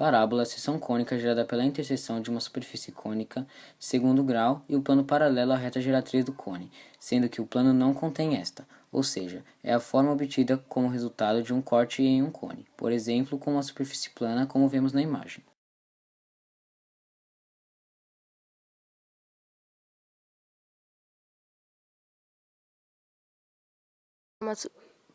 Parábola, seção cônica gerada pela interseção de uma superfície cônica de segundo grau e o plano paralelo à reta geratriz do cone, sendo que o plano não contém esta, ou seja, é a forma obtida como resultado de um corte em um cone, por exemplo, com uma superfície plana como vemos na imagem.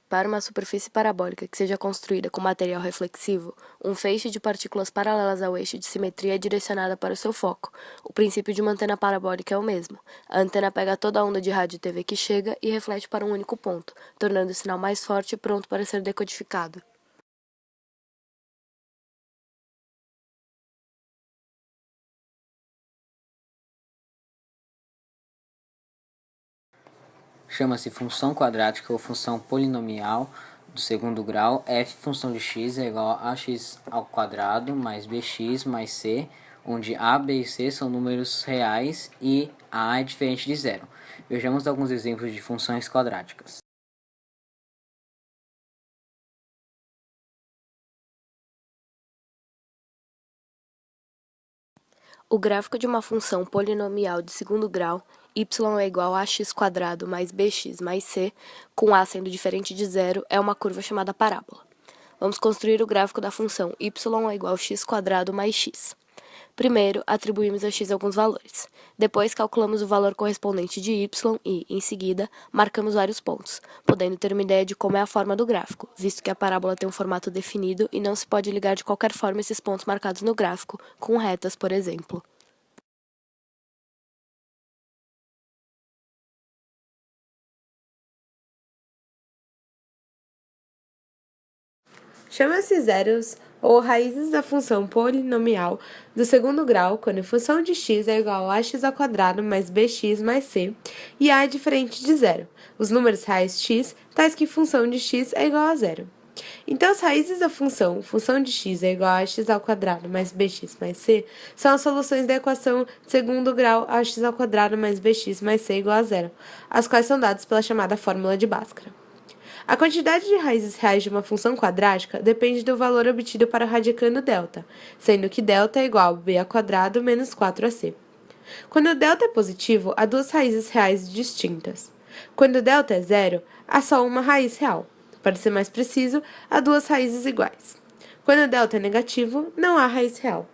Para uma superfície parabólica que seja construída com material reflexivo, um feixe de partículas paralelas ao eixo de simetria é direcionada para o seu foco. O princípio de uma antena parabólica é o mesmo. A antena pega toda a onda de rádio e TV que chega e reflete para um único ponto, tornando o sinal mais forte e pronto para ser decodificado. Chama-se função quadrática ou função polinomial do segundo grau. F função de x é igual a ax ao quadrado mais bx mais c, onde a, b e c são números reais e a é diferente de zero. Vejamos alguns exemplos de funções quadráticas. O gráfico de uma função polinomial de segundo grau, y é igual a ax² mais bx mais c, com a sendo diferente de zero, é uma curva chamada parábola. Vamos construir o gráfico da função y é igual a x² mais x. Primeiro, atribuímos a x alguns valores. Depois, calculamos o valor correspondente de y e, em seguida, marcamos vários pontos, podendo ter uma ideia de como é a forma do gráfico, visto que a parábola tem um formato definido e não se pode ligar de qualquer forma esses pontos marcados no gráfico, com retas, por exemplo. Chama-se zeros ou raízes da função polinomial do segundo grau quando a função de x é igual a ax² mais bx mais c e a é diferente de zero. Os números reais x, tais que função de x é igual a zero. Então, as raízes da função de x é igual a ax² mais bx mais c são as soluções da equação de segundo grau ax² mais bx mais c igual a zero, as quais são dadas pela chamada fórmula de Bhaskara. A quantidade de raízes reais de uma função quadrática depende do valor obtido para o radicando delta, sendo que delta é igual a b² menos 4ac. Quando o delta é positivo, há duas raízes reais distintas. Quando o delta é zero, há só uma raiz real. Para ser mais preciso, há duas raízes iguais. Quando o delta é negativo, não há raiz real.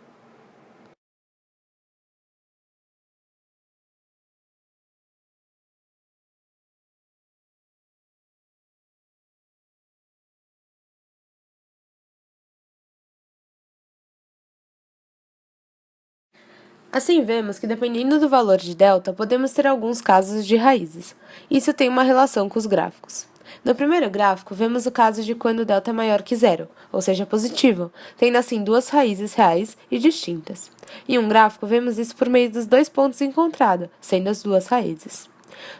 Assim, vemos que dependendo do valor de delta, podemos ter alguns casos de raízes. Isso tem uma relação com os gráficos. No primeiro gráfico, vemos o caso de quando delta é maior que zero, ou seja, positivo, tendo assim duas raízes reais e distintas. Em um gráfico, vemos isso por meio dos dois pontos encontrados, sendo as duas raízes.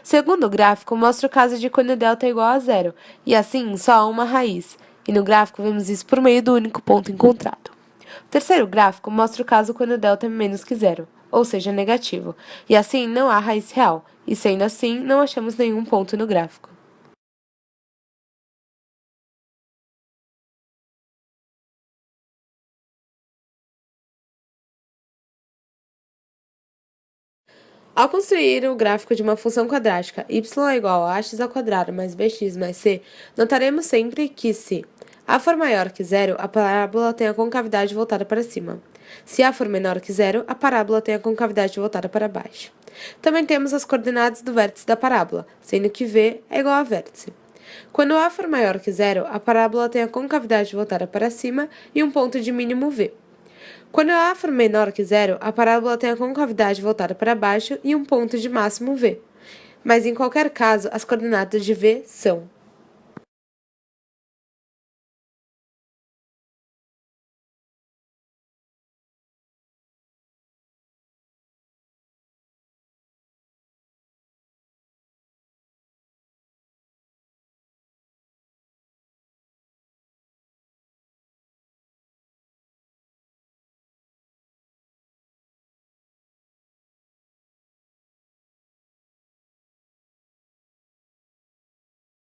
O segundo gráfico mostra o caso de quando delta é igual a zero, e assim só há uma raiz, e no gráfico vemos isso por meio do único ponto encontrado. O terceiro gráfico mostra o caso quando delta é menos que zero, ou seja, negativo, e assim não há raiz real, e sendo assim, não achamos nenhum ponto no gráfico. Ao construir o gráfico de uma função quadrática y é igual a ax² mais bx mais c, notaremos sempre que se a for maior que zero, a parábola tem a concavidade voltada para cima. Se a for menor que zero, a parábola tem a concavidade voltada para baixo. Também temos as coordenadas do vértice da parábola, sendo que v é igual a vértice. Quando a for maior que zero, a parábola tem a concavidade voltada para cima e um ponto de mínimo v. Quando a for menor que zero, a parábola tem a concavidade voltada para baixo e um ponto de máximo v. Mas em qualquer caso, as coordenadas de v são